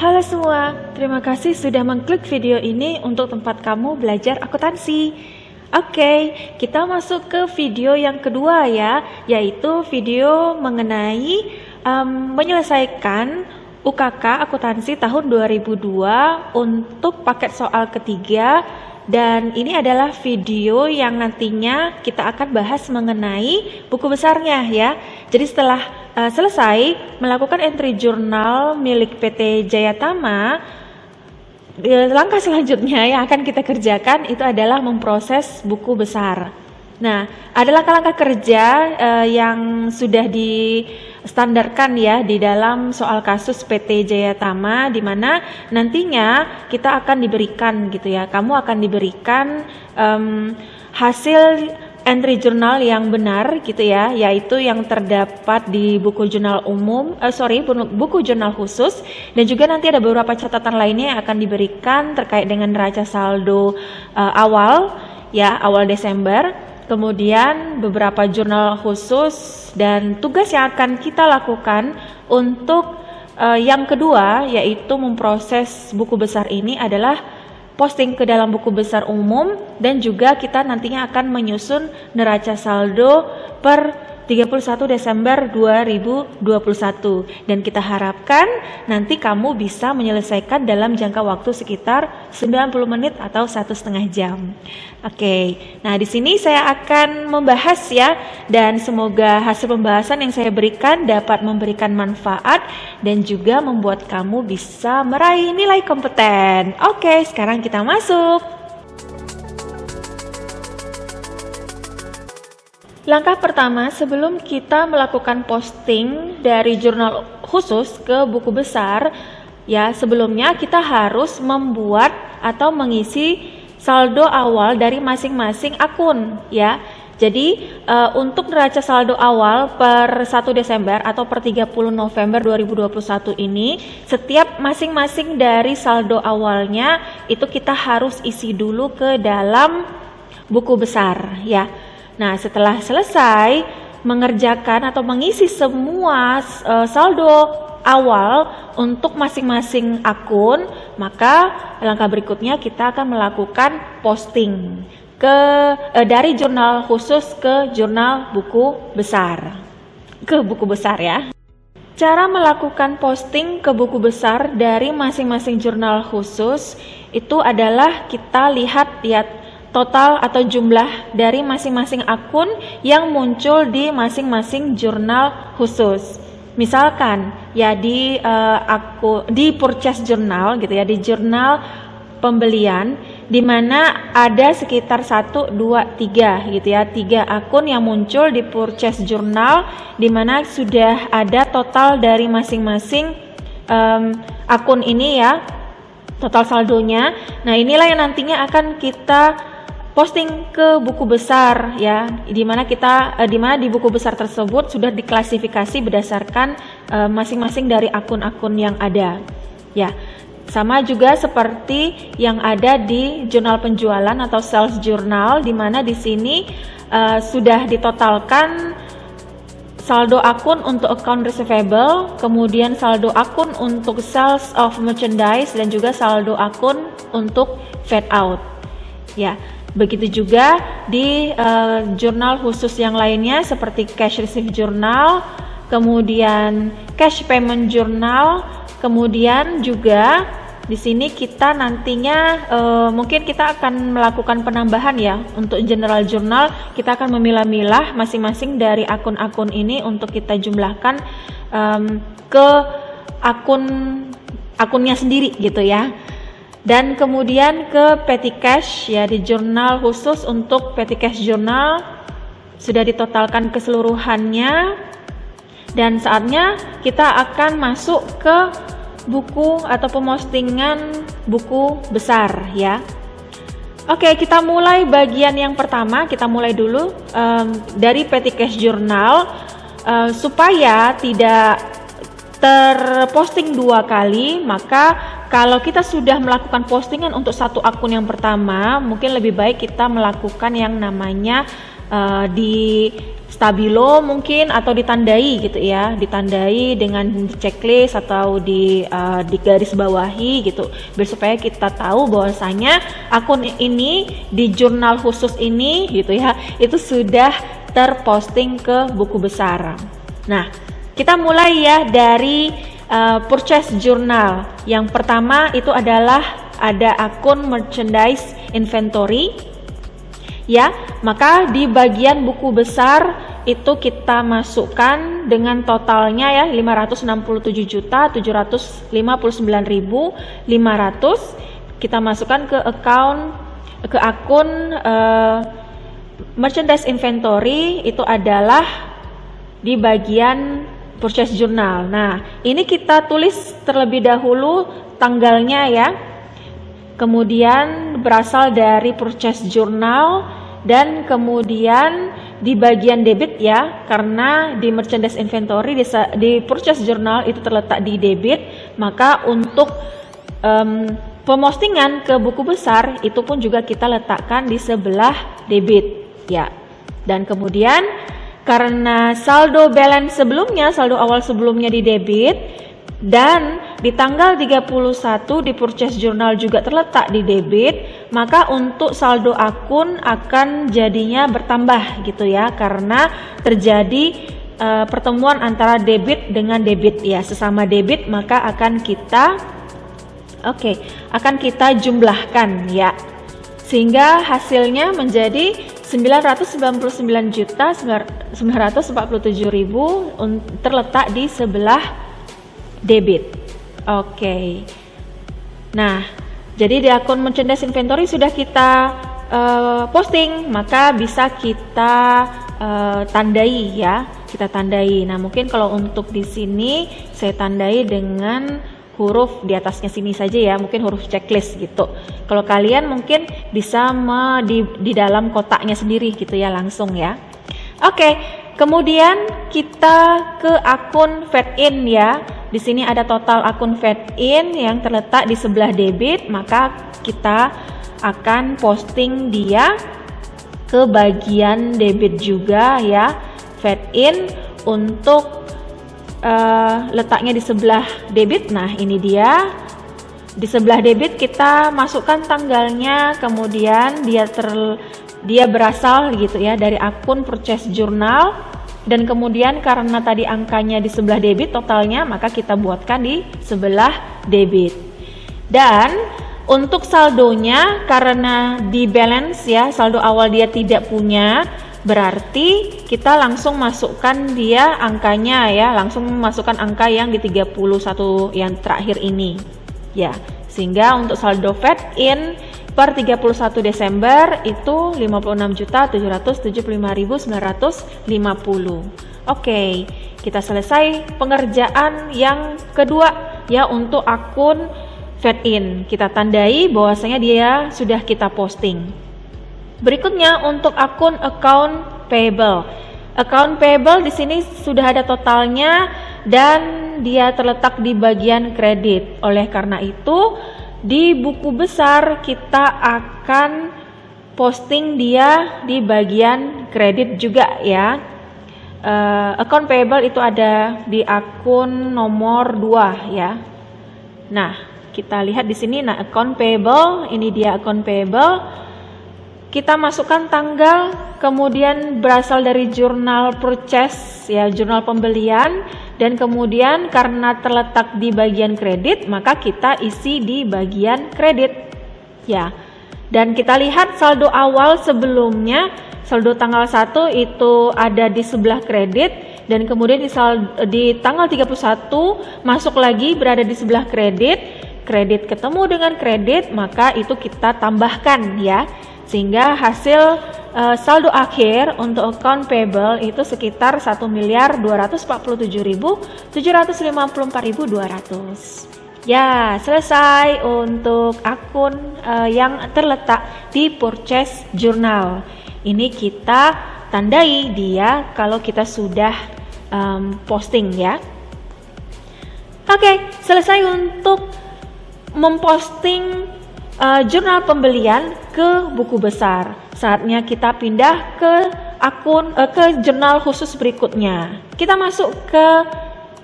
Halo semua, terima kasih sudah mengklik video ini untuk tempat kamu belajar akuntansi. Oke, kita masuk ke video yang kedua ya, yaitu video mengenai menyelesaikan UKK akuntansi tahun 2002 untuk paket soal ketiga. Dan ini adalah video yang nantinya kita akan bahas mengenai buku besarnya ya. Jadi setelah selesai melakukan entry jurnal milik PT Jayatama, langkah selanjutnya yang akan kita kerjakan itu adalah memproses buku besar. Nah, ada langkah-langkah kerja yang sudah distandarkan ya di dalam soal kasus PT Jayatama, di mana nantinya kita akan diberikan gitu ya, kamu akan diberikan hasil entry jurnal yang benar gitu ya, yaitu yang terdapat di buku jurnal umum, buku jurnal khusus, dan juga nanti ada beberapa catatan lainnya yang akan diberikan terkait dengan neraca saldo awal Desember. Kemudian beberapa jurnal khusus dan tugas yang akan kita lakukan untuk yang kedua, yaitu memproses buku besar ini adalah posting ke dalam buku besar umum, dan juga kita nantinya akan menyusun neraca saldo per 31 Desember 2021, dan kita harapkan nanti kamu bisa menyelesaikan dalam jangka waktu sekitar 90 menit atau 1,5 jam. Oke, nah di sini saya akan membahas ya, dan semoga hasil pembahasan yang saya berikan dapat memberikan manfaat dan juga membuat kamu bisa meraih nilai kompeten. Oke, sekarang kita masuk. Langkah pertama sebelum kita melakukan posting dari jurnal khusus ke buku besar, ya sebelumnya kita harus membuat atau mengisi saldo awal dari masing-masing akun ya. Jadi untuk neraca saldo awal per 1 Desember atau per 30 November 2021 ini, setiap masing-masing dari saldo awalnya itu kita harus isi dulu ke dalam buku besar ya. Nah, setelah selesai mengerjakan atau mengisi semua saldo awal untuk masing-masing akun, maka langkah berikutnya kita akan melakukan posting dari jurnal khusus ke jurnal buku besar. Ke buku besar ya. Cara melakukan posting ke buku besar dari masing-masing jurnal khusus itu adalah kita lihat total atau jumlah dari masing-masing akun yang muncul di masing-masing jurnal khusus. Misalkan ya di purchase journal gitu ya, di jurnal pembelian, di mana ada sekitar 1, 2, 3 gitu ya, 3 akun yang muncul di purchase journal, di mana sudah ada total dari masing-masing akun ini ya, total saldonya. Nah, inilah yang nantinya akan kita posting ke buku besar ya, di mana di buku besar tersebut sudah diklasifikasi berdasarkan masing-masing dari akun-akun yang ada ya. Sama juga seperti yang ada di jurnal penjualan atau sales journal, di mana di sini sudah ditotalkan saldo akun untuk account receivable, kemudian saldo akun untuk sales of merchandise, dan juga saldo akun untuk fade out ya. Begitu juga di jurnal khusus yang lainnya seperti cash receipt journal, kemudian cash payment journal, kemudian juga di sini kita nantinya mungkin kita akan melakukan penambahan ya. Untuk general journal kita akan memilah-milah masing-masing dari akun-akun ini untuk kita jumlahkan ke akunnya sendiri gitu ya. Dan kemudian ke petty cash ya, di jurnal khusus untuk petty cash journal sudah ditotalkan keseluruhannya, dan saatnya kita akan masuk ke buku atau pemostinan buku besar ya. Oke, kita mulai bagian yang pertama. Kita mulai dulu dari petty cash journal supaya tidak terposting 2 kali, maka kalau kita sudah melakukan postingan untuk satu akun yang pertama, mungkin lebih baik kita melakukan yang namanya di stabilo mungkin, atau ditandai gitu ya, ditandai dengan checklist atau di garis bawahi gitu, biar supaya kita tahu bahwasanya akun ini di jurnal khusus ini gitu ya, itu sudah terposting ke buku besar. Nah, kita mulai ya dari purchase journal. Yang pertama itu adalah ada akun merchandise inventory. Ya, maka di bagian buku besar itu kita masukkan dengan totalnya ya 567.759.500, kita masukkan ke akun merchandise inventory, itu adalah di bagian purchase journal. Nah, ini kita tulis terlebih dahulu tanggalnya ya. Kemudian berasal dari purchase journal, dan kemudian di bagian debit ya, karena di merchandise inventory di purchase journal itu terletak di debit, maka untuk pemostingan ke buku besar itu pun juga kita letakkan di sebelah debit ya. Dan kemudian karena saldo balance sebelumnya, saldo awal sebelumnya di debit, dan di tanggal 31 di purchase journal juga terletak di debit, maka untuk saldo akun akan jadinya bertambah gitu ya, karena terjadi pertemuan antara debit dengan debit ya, sesama debit, maka akan kita jumlahkan ya, sehingga hasilnya menjadi 999.947.000 terletak di sebelah debit. Oke. Nah, jadi di akun merchandise inventory sudah kita posting, maka bisa kita tandai ya, kita tandai. Nah, mungkin kalau untuk di sini saya tandai dengan huruf di atasnya sini saja ya, mungkin huruf checklist gitu. Kalau kalian mungkin bisa di dalam kotaknya sendiri gitu ya, langsung ya. Oke, kemudian kita ke akun fed-in ya. Di sini ada total akun fed-in yang terletak di sebelah debit, maka kita akan posting dia ke bagian debit juga ya, fed-in untuk letaknya di sebelah debit. Nah, ini dia. Di sebelah debit kita masukkan tanggalnya, kemudian dia berasal gitu ya dari akun purchase journal, dan kemudian karena tadi angkanya di sebelah debit totalnya, maka kita buatkan di sebelah debit. Dan untuk saldonya, karena di balance ya, saldo awal dia tidak punya, berarti kita langsung masukkan dia angkanya ya, langsung masukkan angka yang di 31 yang terakhir ini ya, sehingga untuk saldo fed-in per 31 Desember itu 56.775.950. Oke, kita selesai pengerjaan yang kedua ya, untuk akun fed-in. Kita tandai bahwasanya dia sudah kita posting. Berikutnya untuk akun account payable. Account payable di sini sudah ada totalnya dan dia terletak di bagian kredit. Oleh karena itu, di buku besar kita akan posting dia di bagian kredit juga ya. Account payable itu ada di akun nomor 2 ya. Nah, kita lihat di sini. Nah, account payable, ini dia account payable. Kita masukkan tanggal, kemudian berasal dari jurnal purchase ya, jurnal pembelian, dan kemudian karena terletak di bagian kredit, maka kita isi di bagian kredit ya. Dan kita lihat saldo awal sebelumnya, saldo tanggal 1 itu ada di sebelah kredit, dan kemudian di tanggal 31 masuk lagi berada di sebelah kredit ketemu dengan kredit, maka itu kita tambahkan ya, sehingga hasil saldo akhir untuk account payable itu sekitar 1.247.754.200. Ya, selesai untuk akun yang terletak di purchase journal. Ini kita tandai dia kalau kita sudah posting ya. Oke, selesai untuk memposting jurnal pembelian ke buku besar. Saatnya kita pindah ke ke jurnal khusus berikutnya. Kita masuk ke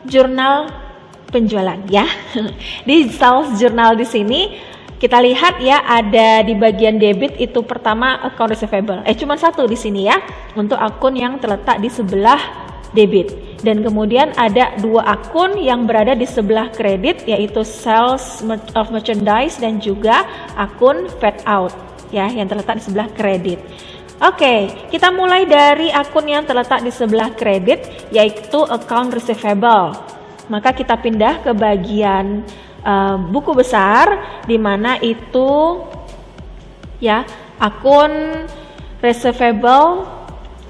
jurnal penjualan ya. Di sales journal di sini kita lihat ya, ada di bagian debit itu pertama account receivable. Cuma satu di sini ya, untuk akun yang terletak di sebelah debit. Dan kemudian ada dua akun yang berada di sebelah kredit, yaitu sales of merchandise dan juga akun fade out ya, yang terletak di sebelah kredit. Oke, kita mulai dari akun yang terletak di sebelah kredit, yaitu account receivable. Maka kita pindah ke bagian buku besar, di mana itu ya, akun receivable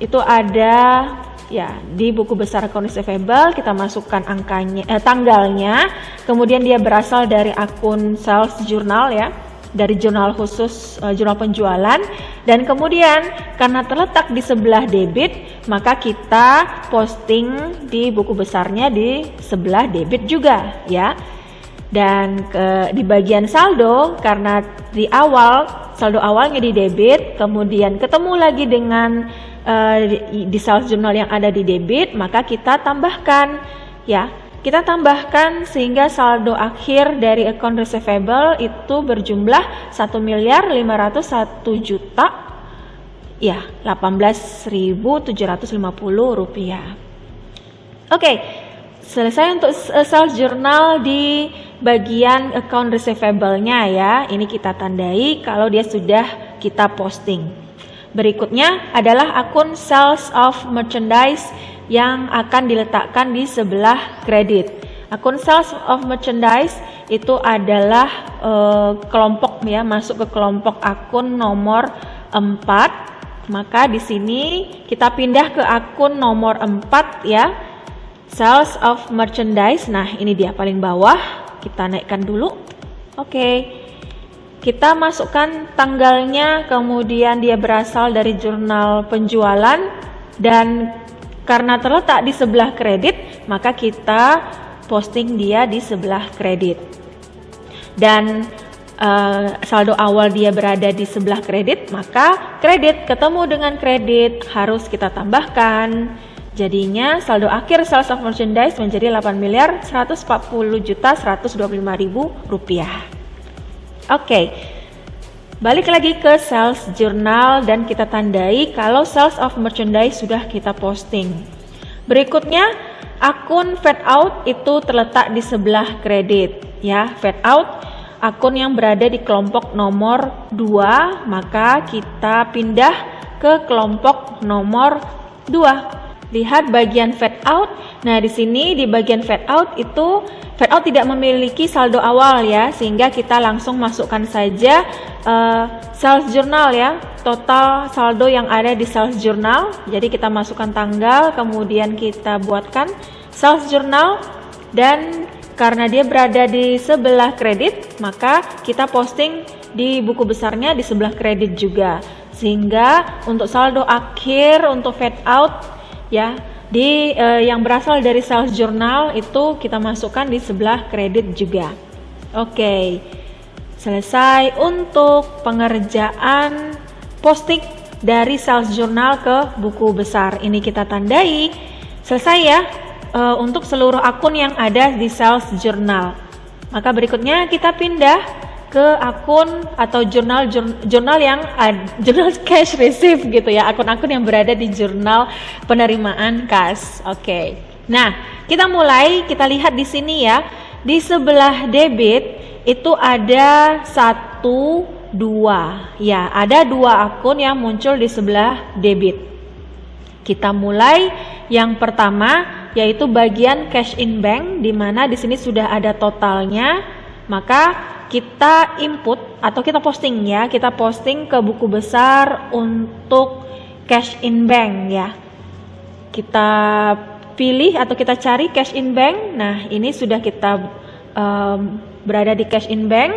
itu ada ya di buku besar account receivable. Kita masukkan angkanya, tanggalnya, kemudian dia berasal dari akun sales journal ya, dari jurnal khusus, jurnal penjualan. Dan kemudian karena terletak di sebelah debit, maka kita posting di buku besarnya di sebelah debit juga ya. Dan di bagian saldo, karena di awal saldo awalnya di debit, kemudian ketemu lagi dengan di sales journal yang ada di debit, maka kita tambahkan ya. Kita tambahkan sehingga saldo akhir dari account receivable itu berjumlah 1.501.000.000 ya, 18.750 rupiah. Oke, selesai untuk sales journal di bagian account receivable-nya ya. Ini kita tandai kalau dia sudah kita posting. Berikutnya adalah akun sales of merchandise yang akan diletakkan di sebelah kredit. Akun sales of merchandise itu adalah kelompok ya, masuk ke kelompok akun nomor 4. Maka di sini kita pindah ke akun nomor 4 ya, sales of merchandise. Nah, ini dia paling bawah, kita naikkan dulu. Oke, kita masukkan tanggalnya, kemudian dia berasal dari jurnal penjualan, dan karena terletak di sebelah kredit, maka kita posting dia di sebelah kredit. Dan saldo awal dia berada di sebelah kredit, maka kredit ketemu dengan kredit harus kita tambahkan. Jadinya saldo akhir sales of merchandise menjadi 8.140.125.000 rupiah. Oke, balik lagi ke sales journal dan kita tandai kalau sales of merchandise sudah kita posting. Berikutnya akun fade out itu terletak di sebelah kredit ya. Fade out akun yang berada di kelompok nomor 2, maka kita pindah ke kelompok nomor 2. Lihat bagian fade out. Nah, di sini di bagian fade out itu fade out tidak memiliki saldo awal ya, sehingga kita langsung masukkan saja sales journal ya, total saldo yang ada di sales journal. Jadi kita masukkan tanggal, kemudian kita buatkan sales journal, dan karena dia berada di sebelah kredit, maka kita posting di buku besarnya di sebelah kredit juga. Sehingga untuk saldo akhir untuk fade out ya, di yang berasal dari sales journal itu kita masukkan di sebelah kredit juga. Oke, selesai untuk pengerjaan posting dari sales journal ke buku besar. Ini kita tandai selesai ya untuk seluruh akun yang ada di sales journal. Maka berikutnya kita pindah ke akun atau jurnal yang jurnal cash receive gitu ya, akun-akun yang berada di jurnal penerimaan kas. Oke. Nah, kita lihat di sini ya, di sebelah debit itu ada 1, 2 ya, ada 2 akun yang muncul di sebelah debit. Kita mulai yang pertama, yaitu bagian cash in bank, di mana di sini sudah ada totalnya. Maka kita input atau kita posting ya, kita posting ke buku besar untuk cash in bank ya. Kita pilih atau kita cari cash in bank. Nah, ini sudah kita berada di cash in bank.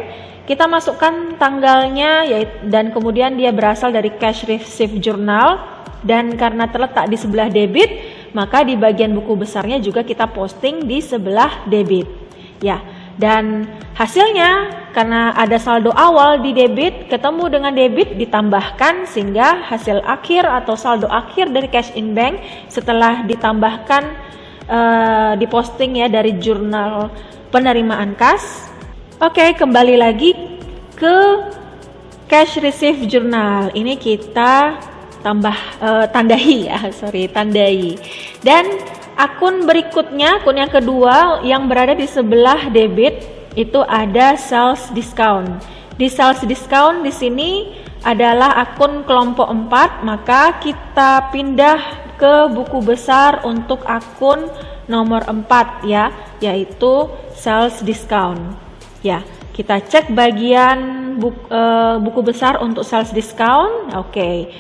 Kita masukkan tanggalnya dan kemudian dia berasal dari cash receive journal, dan karena terletak di sebelah debit, maka di bagian buku besarnya juga kita posting di sebelah debit ya. Dan hasilnya karena ada saldo awal di debit ketemu dengan debit ditambahkan, sehingga hasil akhir atau saldo akhir dari cash in bank setelah ditambahkan diposting ya dari jurnal penerimaan kas. Oke, kembali lagi ke cash receive journal. Ini kita tandai. Dan akun berikutnya, akun yang kedua yang berada di sebelah debit itu ada sales discount. Di sales discount di sini adalah akun kelompok 4, maka kita pindah ke buku besar untuk akun nomor 4 ya, yaitu sales discount. Ya, kita cek bagian buku besar untuk sales discount. Oke.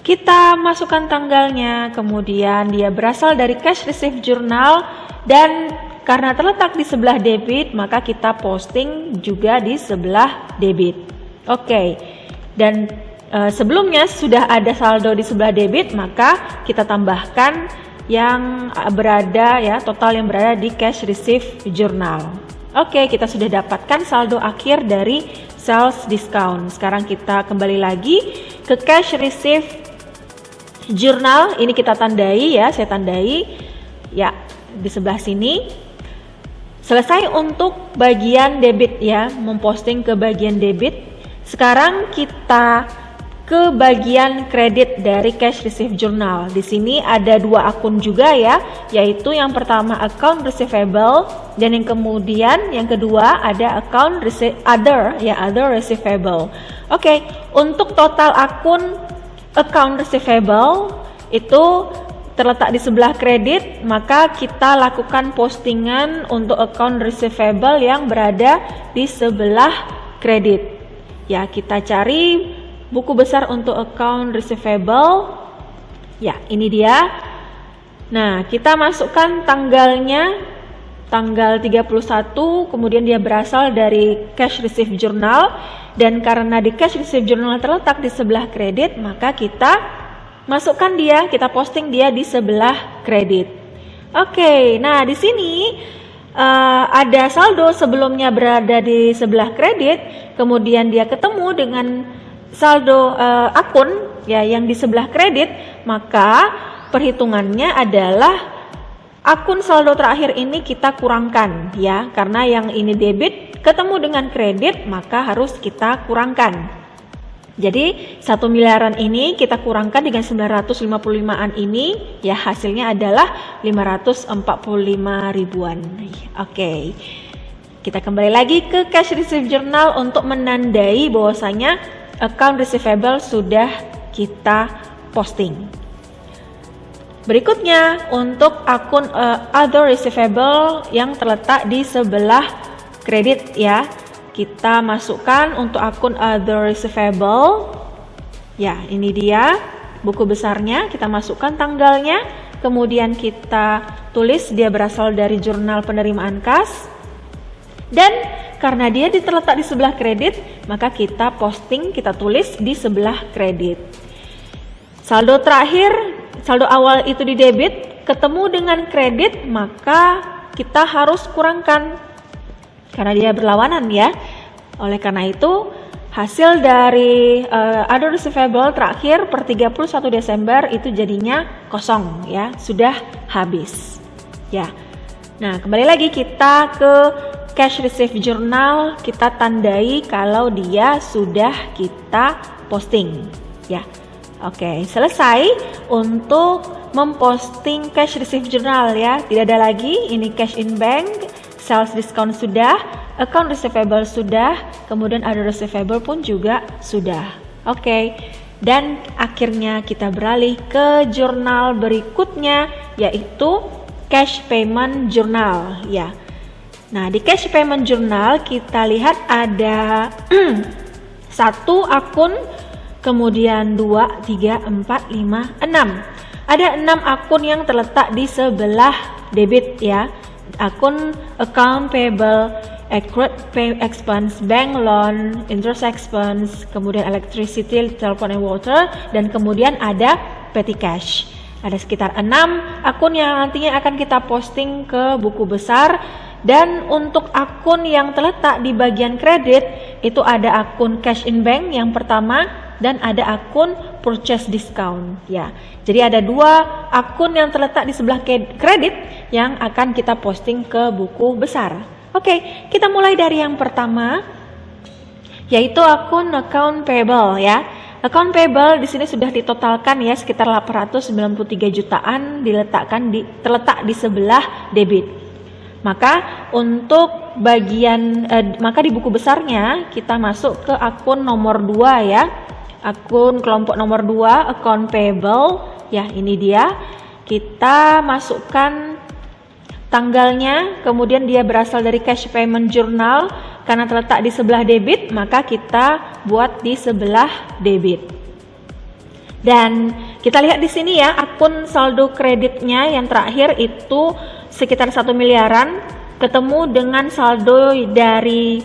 Kita masukkan tanggalnya, kemudian dia berasal dari cash receive journal, dan karena terletak di sebelah debit, maka kita posting juga di sebelah debit. Oke. Dan sebelumnya sudah ada saldo di sebelah debit, maka kita tambahkan yang berada ya, total yang berada di cash receive journal. Oke, kita sudah dapatkan saldo akhir dari sales discount. Sekarang kita kembali lagi ke cash receive journal. Ini kita tandai ya, saya tandai ya di sebelah sini. Selesai untuk bagian debit ya, memposting ke bagian debit. Sekarang kita ke bagian kredit dari cash receive journal. Di sini ada dua akun juga ya, yaitu yang pertama account receivable, dan yang kedua ada account other receivable. Oke, untuk total akun account receivable itu terletak di sebelah kredit, maka kita lakukan postingan untuk account receivable yang berada di sebelah kredit. Ya, kita cari buku besar untuk account receivable. Ya, ini dia. Nah, kita masukkan tanggalnya, tanggal 31, kemudian dia berasal dari cash receive journal, dan karena di cash receive journal terletak di sebelah kredit, maka kita masukkan dia, kita posting dia di sebelah kredit. Oke, nah di sini ada saldo sebelumnya berada di sebelah kredit, kemudian dia ketemu dengan saldo akun ya yang di sebelah kredit, maka perhitungannya adalah akun saldo terakhir ini kita kurangkan ya, karena yang ini debit ketemu dengan kredit, maka harus kita kurangkan. Jadi 1 miliaran ini kita kurangkan dengan 955-an ini, ya hasilnya adalah 545 ribuan. Oke. Kita kembali lagi ke cash receive journal untuk menandai bahwasanya account receivable sudah kita posting. Berikutnya untuk akun other receivable yang terletak di sebelah kredit ya. Kita masukkan untuk akun other receivable. Ya, ini dia buku besarnya, kita masukkan tanggalnya, kemudian kita tulis dia berasal dari jurnal penerimaan kas. Dan karena dia terletak di sebelah kredit, maka kita posting, kita tulis di sebelah kredit. Saldo terakhir, saldo awal itu di debit, ketemu dengan kredit, maka kita harus kurangkan karena dia berlawanan ya. Oleh karena itu hasil dari other receivable terakhir per 31 Desember itu jadinya kosong ya, sudah habis ya. Nah, kembali lagi kita ke cash receive journal, kita tandai kalau dia sudah kita posting ya. Oke, selesai untuk memposting cash receive journal ya. Tidak ada lagi, ini cash in bank, sales discount sudah, account receivable sudah, kemudian other receivable pun juga sudah. Oke. Dan akhirnya kita beralih ke jurnal berikutnya, yaitu cash payment journal ya. Nah, di cash payment journal kita lihat ada 1 akun, kemudian 2, 3, 4, 5, 6. Ada 6 akun yang terletak di sebelah debit ya. Akun account payable, accrued pay expense, bank loan, interest expense, kemudian electricity, telephone and water, dan kemudian ada petty cash. Ada sekitar 6 akun yang nantinya akan kita posting ke buku besar Dan untuk akun yang terletak di bagian kredit itu ada akun cash in bank yang pertama dan ada akun purchase discount ya. Jadi ada dua akun yang terletak di sebelah kredit yang akan kita posting ke buku besar. Oke, kita mulai dari yang pertama yaitu akun account payable ya. Account payable di sini sudah ditotalkan ya sekitar 893 jutaan terletak di sebelah debit. Maka untuk maka di buku besarnya kita masuk ke akun nomor 2 ya. Akun kelompok nomor 2 account payable ya, ini dia. Kita masukkan tanggalnya, kemudian dia berasal dari cash payment journal karena terletak di sebelah debit, maka kita buat di sebelah debit. Dan kita lihat di sini ya, akun saldo kreditnya yang terakhir itu sekitar 1 miliaran, ketemu dengan saldo dari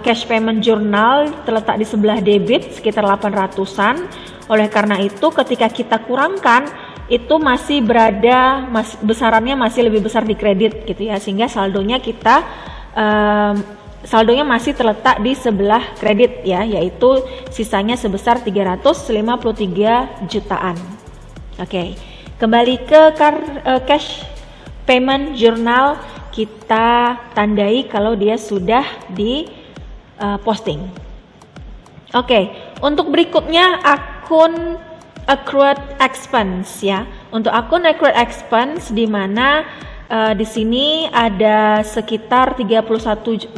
cash payment journal terletak di sebelah debit sekitar 800-an. Oleh karena itu ketika kita kurangkan itu masih besarannya masih lebih besar di kredit gitu ya, sehingga saldonya masih terletak di sebelah kredit ya, yaitu sisanya sebesar 353 jutaan. Oke, kembali ke cash payment journal, kita tandai kalau dia sudah di posting. Oke, untuk berikutnya akun accrued expense ya. Untuk akun accrued expense di mana di sini ada sekitar 31.250.000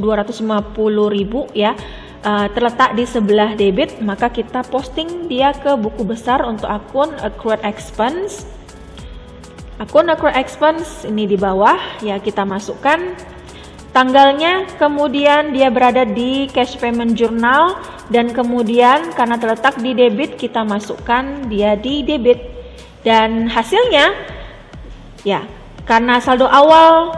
ya, terletak di sebelah debit, maka kita posting dia ke buku besar untuk akun accrued expense. Akun accrued expense ini di bawah ya, kita masukkan tanggalnya, kemudian dia berada di cash payment journal, dan kemudian karena terletak di debit kita masukkan dia di debit. Dan hasilnya ya, karena saldo awal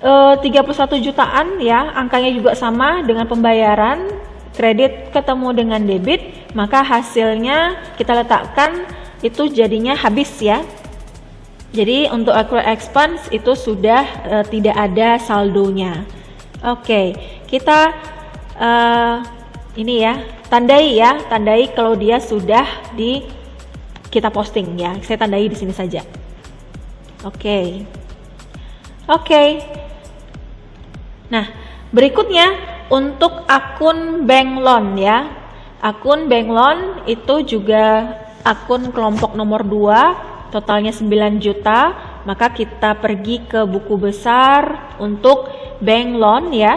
31 jutaan ya, angkanya juga sama dengan pembayaran, kredit ketemu dengan debit, maka hasilnya kita letakkan itu jadinya habis ya. Jadi untuk accrued expense itu sudah tidak ada saldonya. Oke, kita ini ya, tandai kalau dia sudah kita posting ya. Saya tandai di sini saja. Oke. Nah, berikutnya untuk akun bank loan ya. Akun bank loan itu juga akun kelompok nomor 2. Totalnya 9 juta, maka kita pergi ke buku besar untuk bank loan ya.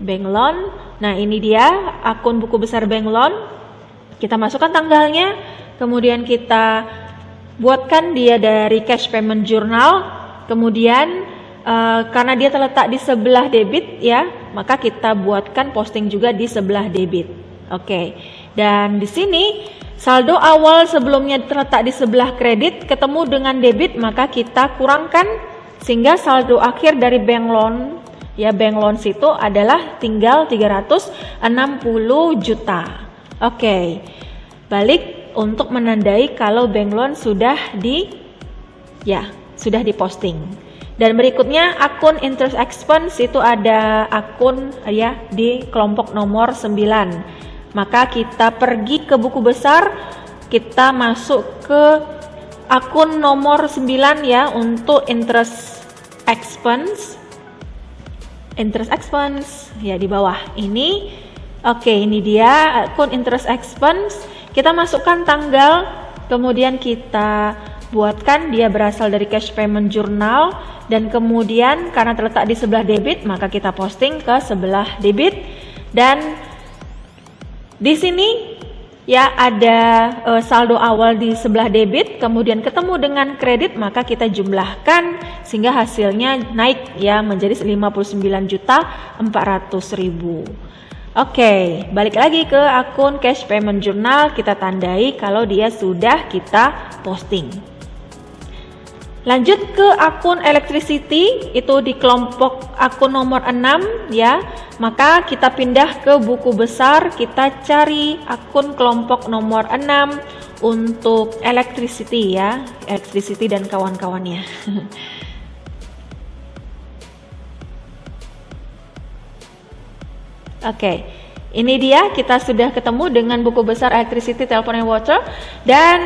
Bank loan, nah ini dia akun buku besar bank loan. Kita masukkan tanggalnya, kemudian kita buatkan dia dari cash payment journal, kemudian karena dia terletak di sebelah debit ya, maka kita buatkan posting juga di sebelah debit. Oke, dan di sini saldo awal sebelumnya terletak di sebelah kredit ketemu dengan debit, maka kita kurangkan sehingga saldo akhir dari bank loan ya, bank loan itu adalah tinggal 360 juta. Oke, balik untuk menandai kalau bank loan sudah diposting. Dan berikutnya akun interest expense itu ada akun ya di kelompok nomor 9. Maka kita pergi ke buku besar, kita masuk ke akun nomor 9 ya untuk interest expense ya di bawah ini. Oke, ini dia akun interest expense. Kita masukkan tanggal, kemudian kita buatkan dia berasal dari cash payment journal, dan kemudian karena terletak di sebelah debit, maka kita posting ke sebelah debit. Dan di sini ya ada saldo awal di sebelah debit, kemudian ketemu dengan kredit, maka kita jumlahkan sehingga hasilnya naik ya menjadi 59.400.000. Oke, balik lagi ke akun cash payment journal, kita tandai kalau dia sudah kita posting. Lanjut ke akun electricity, itu di kelompok akun nomor 6 ya. Maka kita pindah ke buku besar, kita cari akun kelompok nomor 6 untuk electricity ya, electricity dan kawan-kawannya. Oke, ini dia kita sudah ketemu dengan buku besar Electricity, Telephone and Water, dan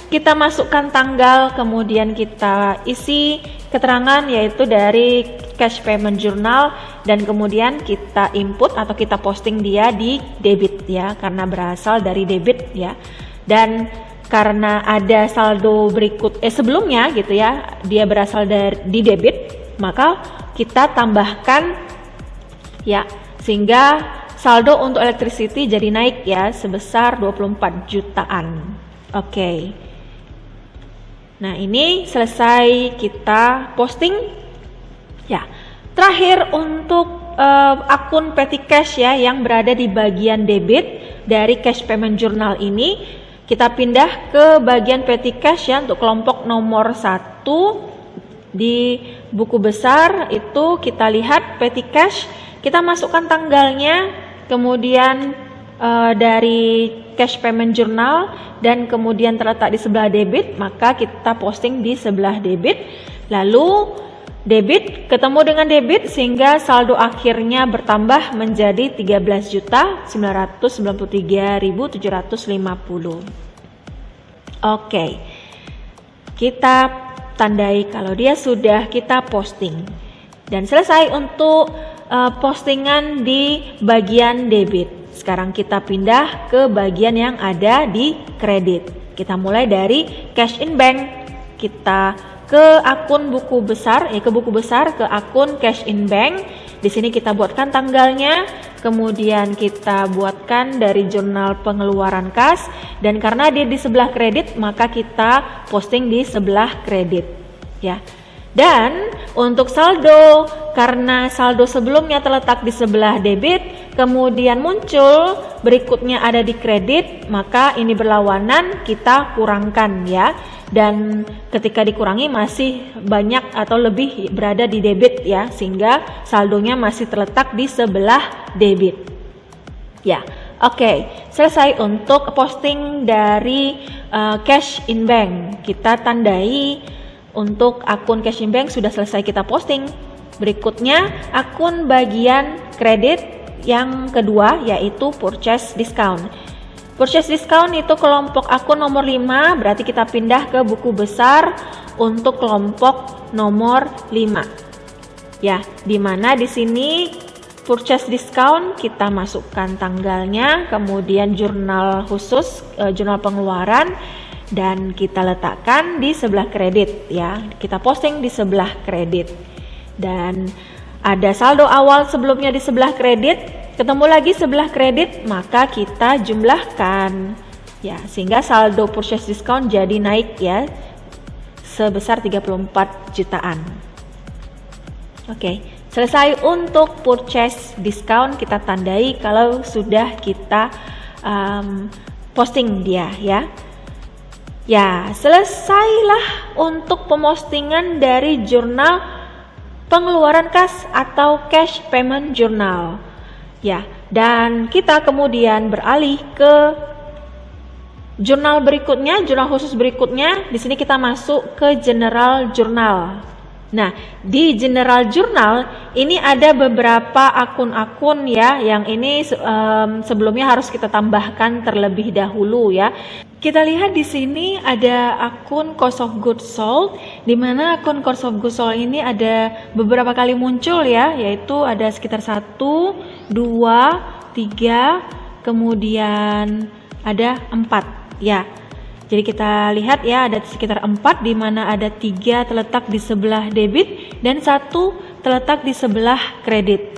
kita masukkan tanggal, kemudian kita isi keterangan yaitu dari Cash Payment Journal, dan kemudian kita input atau kita posting dia di debit ya, karena berasal dari debit ya. Dan karena ada saldo sebelumnya gitu ya, dia berasal di debit, maka kita tambahkan ya, sehingga saldo untuk electricity jadi naik ya sebesar 24 jutaan. Oke. Nah, ini selesai kita posting. Ya. Terakhir untuk akun petty cash ya yang berada di bagian debit dari Cash Payment Journal ini, kita pindah ke bagian petty cash ya untuk kelompok nomor 1 di buku besar. Itu kita lihat petty cash, kita masukkan tanggalnya, kemudian dari Cash Payment Journal, dan kemudian terletak di sebelah debit, maka kita posting di sebelah debit. Lalu debit ketemu dengan debit sehingga saldo akhirnya bertambah menjadi 13.993.750. Oke. Kita tandai kalau dia sudah kita posting. Dan selesai untuk postingan di bagian debit. Sekarang kita pindah ke bagian yang ada di kredit. Kita mulai dari cash in bank. Kita ke akun buku besar, ke akun cash in bank. Di sini kita buatkan tanggalnya, kemudian kita buatkan dari jurnal pengeluaran kas, dan karena dia di sebelah kredit, maka kita posting di sebelah kredit. Ya. Dan untuk saldo, karena saldo sebelumnya terletak di sebelah debit, kemudian muncul berikutnya ada di kredit, maka ini berlawanan, kita kurangkan ya. Dan ketika dikurangi masih banyak atau lebih berada di debit ya, sehingga saldonya masih terletak di sebelah debit. Ya, oke. Selesai untuk posting dari cash in bank. Kita tandai untuk akun cash in bank sudah selesai kita posting. Berikutnya akun bagian kredit yang kedua yaitu purchase discount. Purchase discount itu kelompok akun nomor 5, berarti kita pindah ke buku besar untuk kelompok nomor 5. Ya, dimana di sini purchase discount kita masukkan tanggalnya, kemudian jurnal khusus, jurnal pengeluaran, dan kita letakkan di sebelah kredit ya. Kita posting di sebelah kredit. Dan ada saldo awal sebelumnya di sebelah kredit, ketemu lagi sebelah kredit, maka kita jumlahkan ya, sehingga saldo purchase discount jadi naik ya sebesar 34 jutaan. Oke, selesai untuk purchase discount, kita tandai kalau sudah kita posting dia ya. Ya, selesailah untuk pepostingan dari jurnal pengeluaran kas atau Cash Payment Journal. Ya, dan kita kemudian beralih ke jurnal berikutnya, jurnal khusus berikutnya. Di sini kita masuk ke General Journal. Nah, di General Journal ini ada beberapa akun-akun ya, yang ini sebelumnya harus kita tambahkan terlebih dahulu ya. Kita lihat di sini ada akun cost of goods sold, di mana akun cost of goods sold ini ada beberapa kali muncul ya, yaitu ada sekitar 1, 2, 3, kemudian ada 4 ya. Jadi kita lihat ya, ada sekitar 4, di mana ada 3 terletak di sebelah debit dan 1 terletak di sebelah kredit.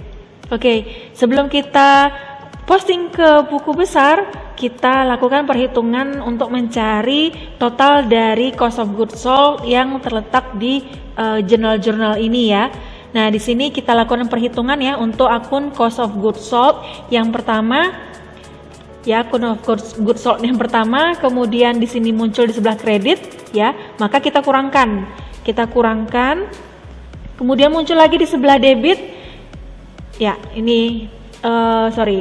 Oke, sebelum kita posting ke buku besar, kita lakukan perhitungan untuk mencari total dari cost of goods sold yang terletak di jurnal-jurnal ini ya. Nah, di sini kita lakukan perhitungan ya untuk akun cost of goods sold yang pertama. Ya, akun of goods sold yang pertama, kemudian di sini muncul di sebelah kredit ya, maka kita kurangkan. Kemudian muncul lagi di sebelah debit. Ya, ini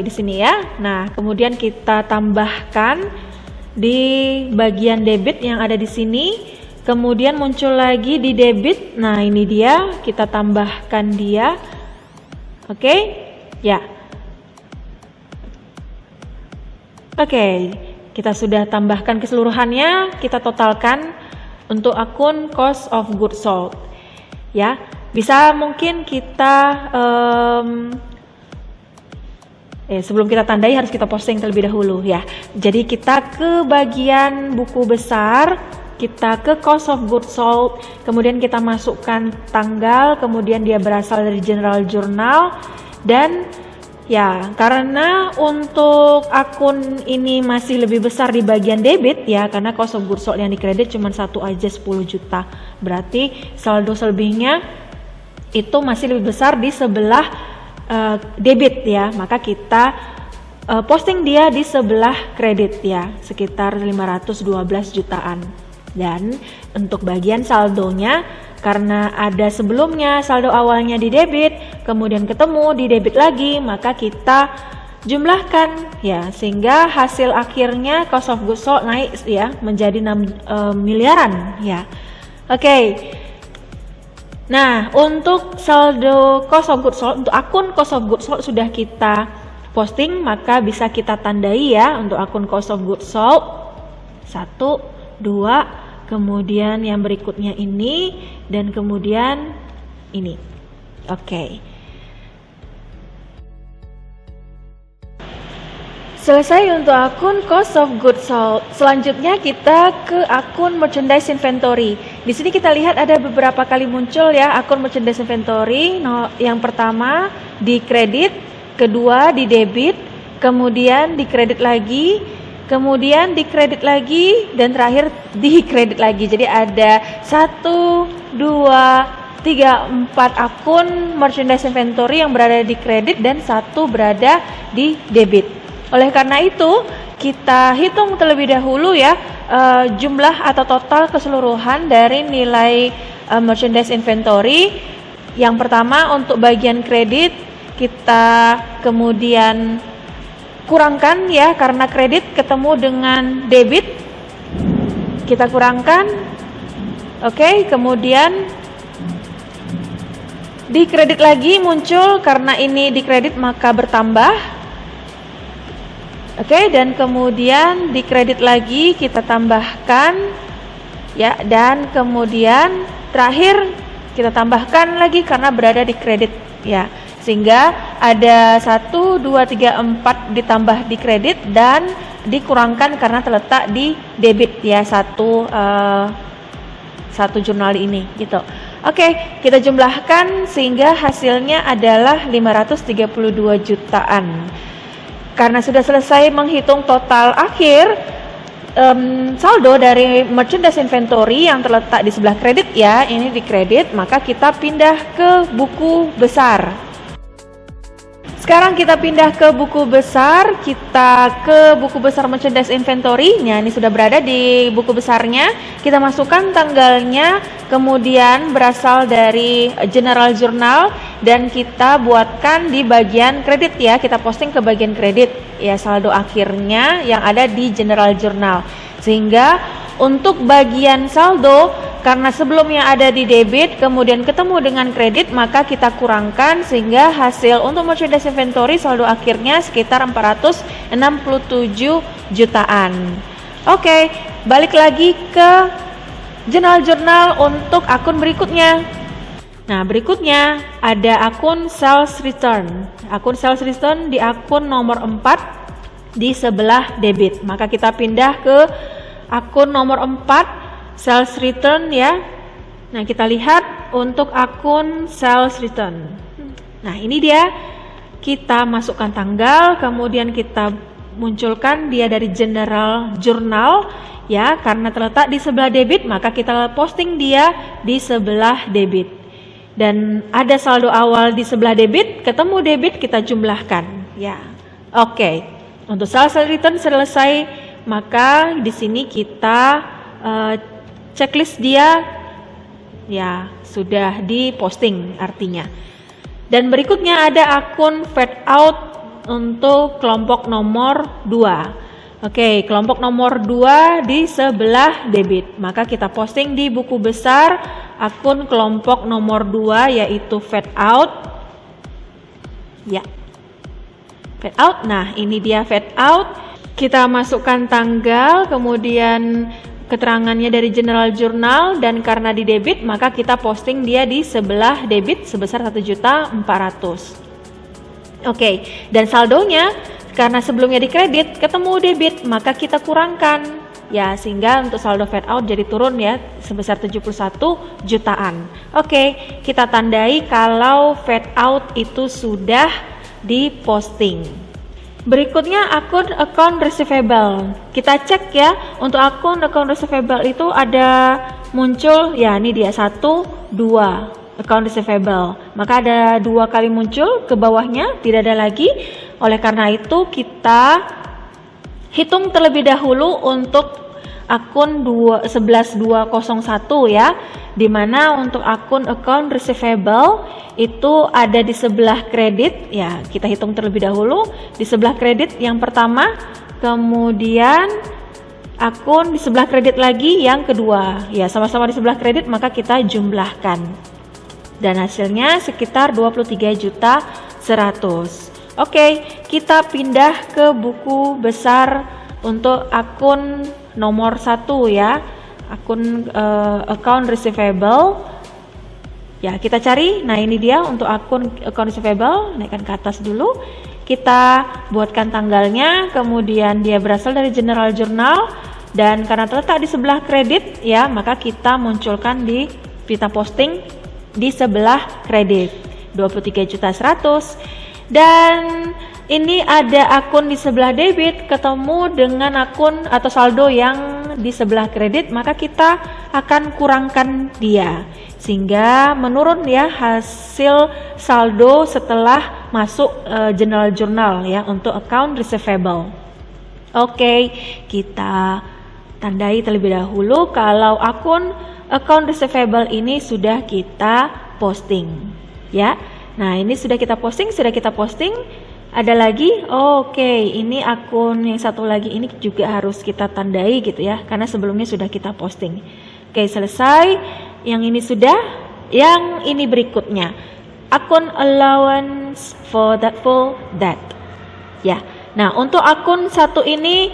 di sini ya. Nah, kemudian kita tambahkan di bagian debit yang ada di sini. Kemudian muncul lagi di debit. Nah, ini dia, kita tambahkan dia. Oke. Ya. Oke, kita sudah tambahkan keseluruhannya, kita totalkan untuk akun cost of goods sold. Ya, bisa mungkin kita sebelum kita tandai harus kita posting terlebih dahulu ya. Jadi kita ke bagian buku besar, kita ke cost of goods sold, kemudian kita masukkan tanggal, kemudian dia berasal dari general journal, dan ya karena untuk akun ini masih lebih besar di bagian debit ya, karena cost of goods sold yang dikredit cuma satu aja 10 juta, berarti saldo selebihnya itu masih lebih besar di sebelah debit ya, maka kita posting dia di sebelah kredit ya, sekitar 512 jutaan. Dan untuk bagian saldonya, karena ada sebelumnya saldo awalnya di debit, kemudian ketemu di debit lagi, maka kita jumlahkan ya, sehingga hasil akhirnya cost of goods sold naik ya menjadi 6 miliaran ya. Oke. Nah, untuk saldo cost of goods sold, untuk akun cost of goods sold sudah kita posting, maka bisa kita tandai ya untuk akun cost of goods sold 1, 2, kemudian yang berikutnya ini, dan kemudian ini. Oke. Selesai untuk akun cost of goods sold. Selanjutnya kita ke akun merchandise inventory. Di sini kita lihat ada beberapa kali muncul ya akun merchandise inventory. Yang pertama di kredit, kedua di debit, kemudian di kredit lagi, kemudian di kredit lagi, dan terakhir di kredit lagi. Jadi ada 1, 2, 3, 4 akun merchandise inventory yang berada di kredit dan 1 berada di debit. Oleh karena itu, kita hitung terlebih dahulu ya jumlah atau total keseluruhan dari nilai merchandise inventory. Yang pertama untuk bagian kredit, kita kemudian kurangkan ya, karena kredit ketemu dengan debit, kita kurangkan. Oke, kemudian di kredit lagi muncul, karena ini di kredit maka bertambah. Oke, dan kemudian di kredit lagi kita tambahkan ya, dan kemudian terakhir kita tambahkan lagi karena berada di kredit ya, sehingga ada 1, 2, 3, 4 ditambah di kredit dan dikurangkan karena terletak di debit ya, satu jurnal ini gitu. Oke, kita jumlahkan sehingga hasilnya adalah 532 jutaan. Karena sudah selesai menghitung total akhir saldo dari merchandise inventory yang terletak di sebelah kredit ya, ini di kredit, maka kita pindah ke buku besar. Sekarang kita pindah ke buku besar, kita ke buku besar merchandise inventory-nya, ini sudah berada di buku besarnya, kita masukkan tanggalnya, kemudian berasal dari general journal, dan kita buatkan di bagian kredit ya, kita posting ke bagian kredit ya, saldo akhirnya yang ada di general journal. Sehingga untuk bagian saldo, karena sebelumnya ada di debit kemudian ketemu dengan kredit, maka kita kurangkan sehingga hasil untuk merchandise inventory saldo akhirnya sekitar 467 jutaan. Oke, balik lagi ke general journal untuk akun berikutnya. Nah, berikutnya ada akun sales return. Akun sales return di akun nomor 4 di sebelah debit. Maka kita pindah ke akun nomor 4 sales return ya. Nah, kita lihat untuk akun sales return. Nah, ini dia. Kita masukkan tanggal, kemudian kita munculkan dia dari general journal ya, karena terletak di sebelah debit, maka kita posting dia di sebelah debit. Dan ada saldo awal di sebelah debit, ketemu debit, kita jumlahkan ya. Oke. Untuk sales return selesai, maka di sini kita checklist dia ya sudah diposting artinya. Dan berikutnya ada akun fade out untuk kelompok nomor 2. Oke, kelompok nomor 2 di sebelah debit. Maka kita posting di buku besar akun kelompok nomor 2 yaitu fade out. Ya. Fade out. Nah, ini dia fade out. Kita masukkan tanggal, kemudian keterangannya dari General Journal, dan karena di debit maka kita posting dia di sebelah debit sebesar 1.400.000. Oke, dan saldonya karena sebelumnya di kredit ketemu debit maka kita kurangkan ya, sehingga untuk saldo fade out jadi turun ya sebesar 71 jutaan. Oke, kita tandai kalau fade out itu sudah diposting. Berikutnya akun account receivable. Kita cek ya, untuk akun account receivable itu ada muncul ya, ini dia 1, 2 account receivable. Maka ada 2 kali muncul ke bawahnya, tidak ada lagi. Oleh karena itu kita hitung terlebih dahulu untuk akun 11201 ya, dimana untuk akun account receivable itu ada di sebelah kredit ya. Kita hitung terlebih dahulu di sebelah kredit yang pertama, kemudian akun di sebelah kredit lagi yang kedua ya, sama-sama di sebelah kredit maka kita jumlahkan dan hasilnya sekitar 23.100.000. Oke, kita pindah ke buku besar untuk akun nomor 1 ya, akun account receivable ya. Kita cari, nah ini dia untuk akun account receivable. Naikkan ke atas dulu, kita buatkan tanggalnya, kemudian dia berasal dari General Journal, dan karena terletak di sebelah kredit ya, maka kita munculkan kita posting di sebelah kredit 23.100.000. Dan ini ada akun di sebelah debit ketemu dengan akun atau saldo yang di sebelah kredit, maka kita akan kurangkan dia sehingga menurun ya hasil saldo setelah masuk General Journal ya untuk account receivable. Oke, kita tandai terlebih dahulu kalau akun account receivable ini sudah kita posting ya. Nah, ini sudah kita posting, Ada lagi, oke, ini akun yang satu lagi ini juga harus kita tandai gitu ya, karena sebelumnya sudah kita posting. Oke, selesai. Yang ini sudah. Yang ini berikutnya, akun allowance for that full debt. Ya. Nah, untuk akun satu ini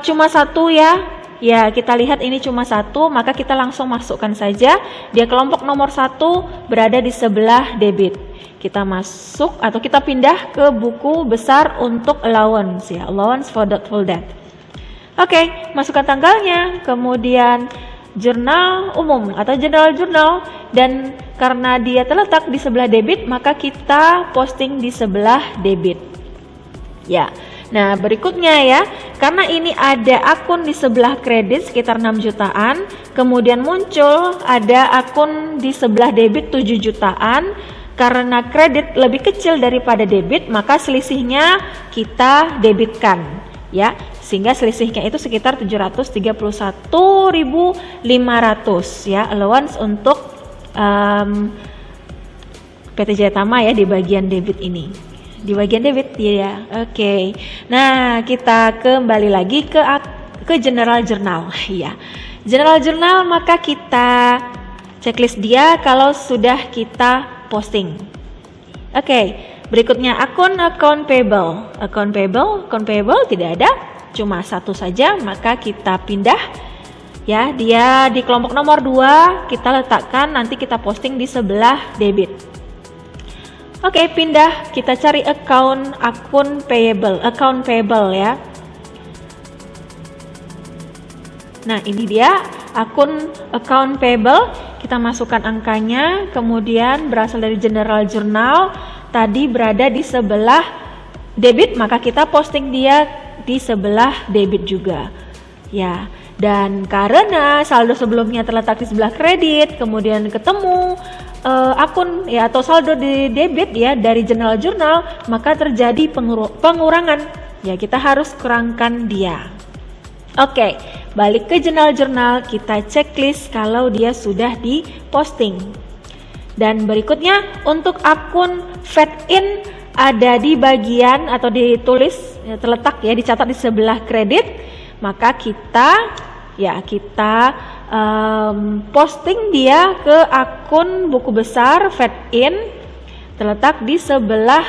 cuma satu ya. Ya, kita lihat ini cuma satu, maka kita langsung masukkan saja. Dia kelompok nomor 1 berada di sebelah debit. Kita masuk atau kita pindah ke buku besar untuk allowance ya, allowance for doubtful debt. Oke, masukkan tanggalnya, kemudian jurnal umum atau general journal, dan karena dia terletak di sebelah debit, maka kita posting di sebelah debit. Ya. Nah, berikutnya ya, karena ini ada akun di sebelah kredit sekitar 6 jutaan, kemudian muncul ada akun di sebelah debit 7 jutaan, karena kredit lebih kecil daripada debit, maka selisihnya kita debitkan ya, sehingga selisihnya itu sekitar 731.500 ya, allowance untuk PT Jaya Tama ya di bagian debit ini. Di bagian debit ya. Oke. Nah, kita kembali lagi ke General Journal ya. General Journal, maka kita checklist dia kalau sudah kita posting. Oke, berikutnya account payable. Account payable tidak ada, cuma satu saja, maka kita pindah ya, dia di kelompok nomor 2, kita letakkan, nanti kita posting di sebelah debit. Oke, pindah, kita cari account payable ya. Nah, ini dia akun account payable. Kita masukkan angkanya, kemudian berasal dari General Journal, tadi berada di sebelah debit, maka kita posting dia di sebelah debit juga. Ya, dan karena saldo sebelumnya terletak di sebelah kredit, kemudian ketemu akun ya atau saldo di debit ya dari General Journal, maka terjadi pengurangan. Ya, kita harus kurangkan dia. Oke, balik ke General Journal, kita checklist kalau dia sudah diposting. Dan berikutnya untuk akun fade in ada di bagian atau ditulis ya, terletak ya, dicatat di sebelah kredit, maka kita posting dia ke akun buku besar fade in, terletak di sebelah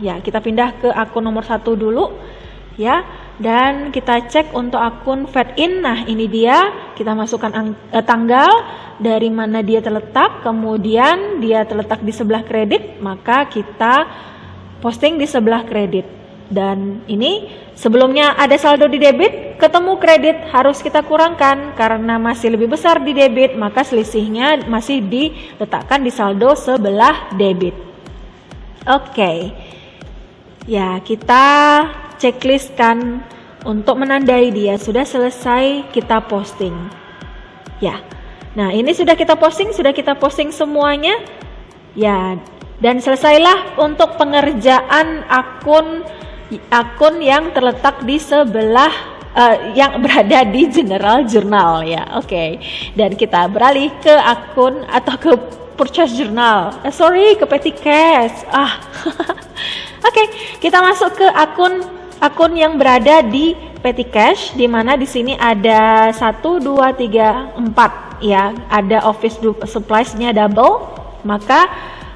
ya, kita pindah ke akun nomor 1 dulu. ya. Dan kita cek untuk akun fed in. Nah, ini dia, kita masukkan tanggal dari mana dia terletak, kemudian dia terletak di sebelah kredit, maka kita posting di sebelah kredit. Dan ini sebelumnya ada saldo di debit, ketemu kredit, harus kita kurangkan karena masih lebih besar di debit, maka selisihnya masih diletakkan di saldo sebelah debit. Oke. Ya, kita checklistkan untuk menandai dia sudah selesai kita posting. Ya. Nah, ini sudah kita posting semuanya. Ya, dan selesailah untuk pengerjaan akun yang terletak di sebelah yang berada di General Journal ya. Oke. Dan kita beralih ke akun atau ke Purchase Journal. Ke Petty Cash. Oke, kita masuk ke akun yang berada di Petty Cash, di mana di sini ada 1, 2, 3, 4 ya. Ada office supplies-nya double, maka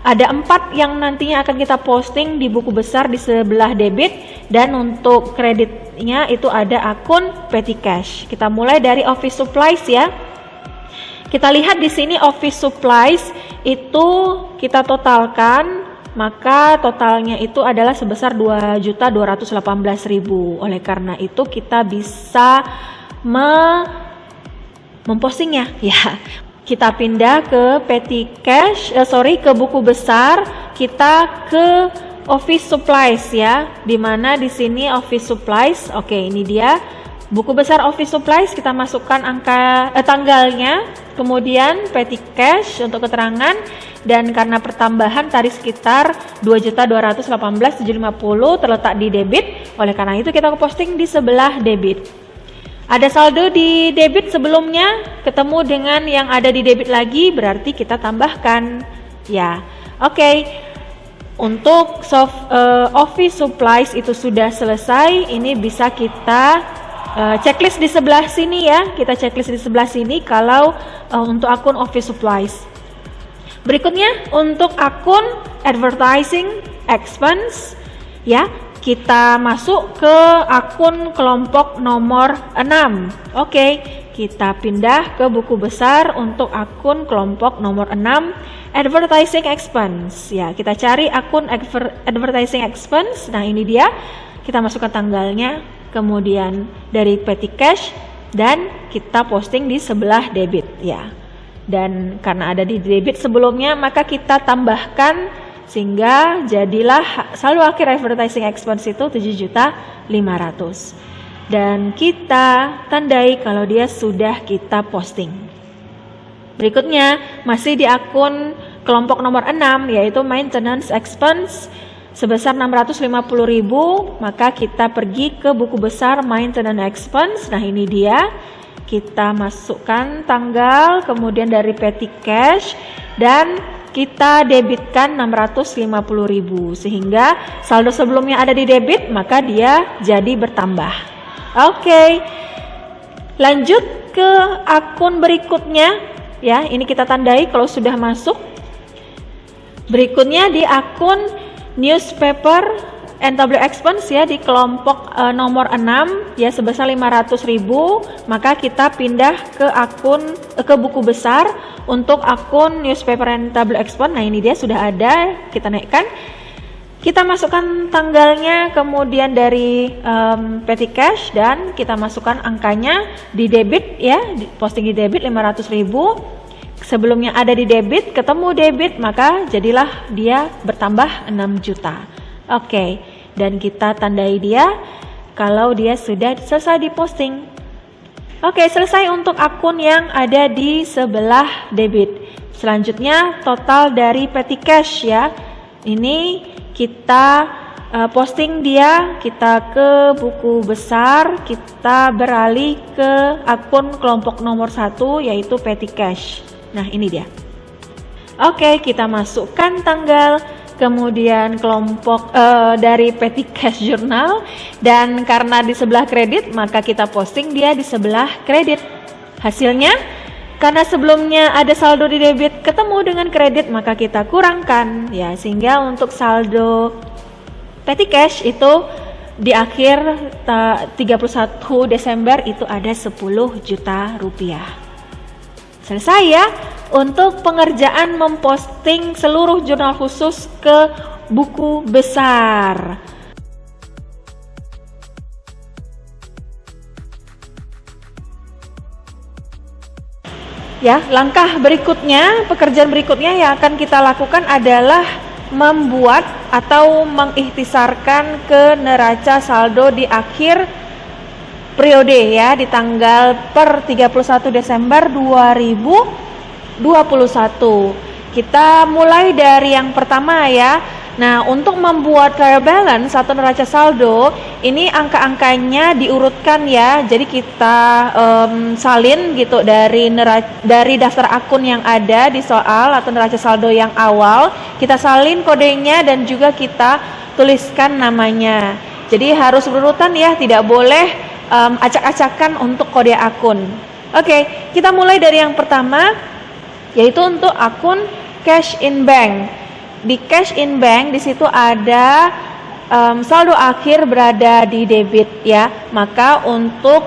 ada 4 yang nantinya akan kita posting di buku besar di sebelah debit, dan untuk kreditnya itu ada akun Petty Cash. Kita mulai dari office supplies ya. Kita lihat di sini office supplies itu kita totalkan, maka totalnya itu adalah sebesar 2.218.000. Oleh karena itu kita bisa mempostingnya ya. Kita pindah ke Petty Cash, ke buku besar, kita ke office supplies ya. Dimana di sini office supplies, oke ini dia. Buku besar office supplies, kita masukkan tanggalnya, kemudian Petty Cash untuk keterangan, dan karena pertambahan tadi sekitar 2.218.750 terletak di debit, oleh karena itu kita posting di sebelah debit. Ada saldo di debit sebelumnya, ketemu dengan yang ada di debit lagi, berarti kita tambahkan ya. Oke. Untuk office supplies itu sudah selesai, ini bisa kita checklist di sebelah sini ya. Kita checklist di sebelah sini kalau untuk akun office supplies. Berikutnya untuk akun advertising expense ya, kita masuk ke akun kelompok nomor 6. Oke, kita pindah ke buku besar untuk akun kelompok nomor 6 advertising expense ya. Kita cari akun advertising expense. Nah, ini dia. Kita masukkan tanggalnya, kemudian dari Petty Cash, dan kita posting di sebelah debit ya. Dan karena ada di debit sebelumnya, maka kita tambahkan sehingga jadilah saldo akhir advertising expense itu 7.500.000. Dan kita tandai kalau dia sudah kita posting. Berikutnya masih di akun kelompok nomor 6 yaitu maintenance expense sebesar 650.000, maka kita pergi ke buku besar maintenance expense. Nah, ini dia. Kita masukkan tanggal, kemudian dari Petty Cash, dan kita debitkan 650.000 sehingga saldo sebelumnya ada di debit, maka dia jadi bertambah. Oke. Lanjut ke akun berikutnya ya. Ini kita tandai kalau sudah masuk. Berikutnya di akun newspaper and tabloid expense ya, di kelompok nomor 6 ya sebesar 500.000, maka kita pindah ke akun ke buku besar untuk akun newspaper and tabloid expense. Nah, ini dia sudah ada, kita naikkan. Kita masukkan tanggalnya, kemudian dari Petty Cash, dan kita masukkan angkanya di debit ya, posting di debit 500.000. Sebelumnya ada di debit, ketemu debit, maka jadilah dia bertambah 6 juta. Oke, dan kita tandai dia kalau dia sudah selesai diposting. Oke, selesai untuk akun yang ada di sebelah debit. Selanjutnya total dari Petty Cash ya. Ini kita posting dia, kita ke buku besar, kita beralih ke akun kelompok nomor 1 yaitu Petty Cash. Nah, ini dia. Oke, kita masukkan tanggal, kemudian kelompok dari Petty Cash Journal, dan karena di sebelah kredit maka kita posting dia di sebelah kredit. Hasilnya karena sebelumnya ada saldo di debit ketemu dengan kredit, maka kita kurangkan ya, sehingga untuk saldo Petty Cash itu di akhir 31 Desember itu ada 10 juta rupiah. Selesai ya untuk pengerjaan memposting seluruh jurnal khusus ke buku besar. Ya, langkah berikutnya, pekerjaan berikutnya yang akan kita lakukan adalah membuat atau mengikhtisarkan ke neraca saldo di akhir periode ya, di tanggal per 31 Desember 2021. Kita mulai dari yang pertama ya. Nah, untuk membuat trial balance atau neraca saldo, ini angka-angkanya diurutkan ya. Jadi kita salin gitu dari daftar akun yang ada di soal atau neraca saldo yang awal. Kita salin kodenya dan juga kita tuliskan namanya. Jadi harus berurutan ya, tidak boleh acak-acakan untuk kode akun. Oke, kita mulai dari yang pertama, yaitu untuk akun cash in bank. Di cash in bank di situ ada saldo akhir berada di debit ya. Maka untuk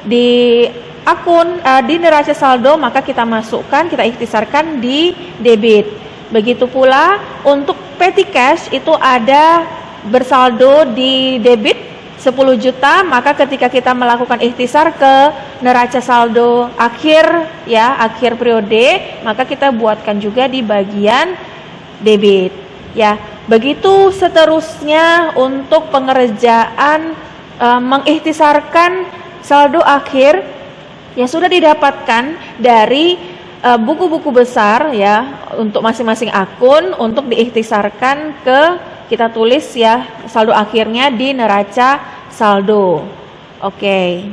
di akun di neraca saldo maka kita masukkan, kita ikhtisarkan di debit. Begitu pula untuk petty cash itu ada bersaldo di debit 10 juta, maka ketika kita melakukan ikhtisar ke neraca saldo akhir ya, akhir periode, maka kita buatkan juga di bagian debit ya. Begitu seterusnya untuk pengerjaan mengikhtisarkan saldo akhir yang sudah didapatkan dari buku-buku besar ya, untuk masing-masing akun untuk diikhtisarkan ke, kita tulis ya saldo akhirnya di neraca saldo. Oke.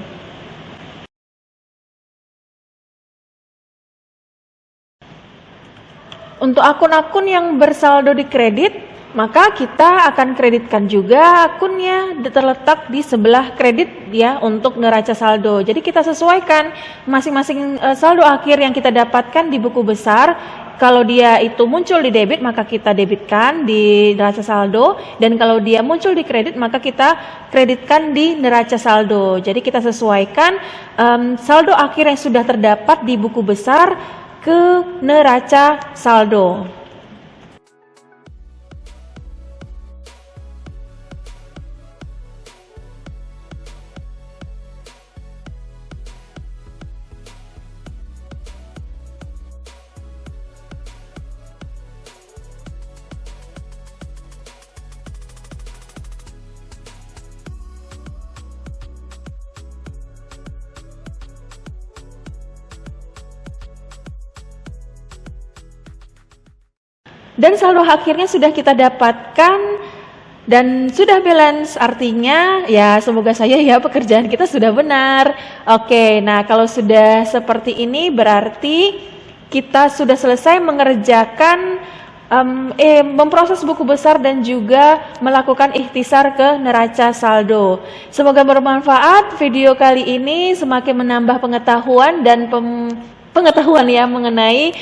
Untuk akun-akun yang bersaldo di kredit, maka kita akan kreditkan juga akunnya terletak di sebelah kredit ya untuk neraca saldo. Jadi kita sesuaikan masing-masing saldo akhir yang kita dapatkan di buku besar. Kalau dia itu muncul di debit, maka kita debitkan di neraca saldo, dan kalau dia muncul di kredit, maka kita kreditkan di neraca saldo. Jadi kita sesuaikan saldo akhir yang sudah terdapat di buku besar ke neraca saldo. Dan saldo akhirnya sudah kita dapatkan dan sudah balance, artinya ya semoga saja ya pekerjaan kita sudah benar. Oke, nah kalau sudah seperti ini berarti kita sudah selesai mengerjakan memproses buku besar dan juga melakukan ikhtisar ke neraca saldo. Semoga bermanfaat video kali ini, semakin menambah pengetahuan dan pengetahuan ya mengenai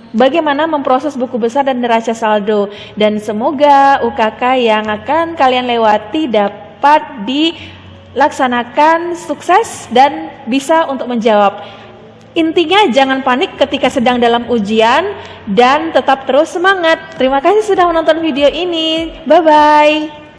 bagaimana memproses buku besar dan neraca saldo, dan semoga UKK yang akan kalian lewati dapat dilaksanakan sukses dan bisa untuk menjawab. Intinya jangan panik ketika sedang dalam ujian dan tetap terus semangat. Terima kasih sudah menonton video ini. Bye bye.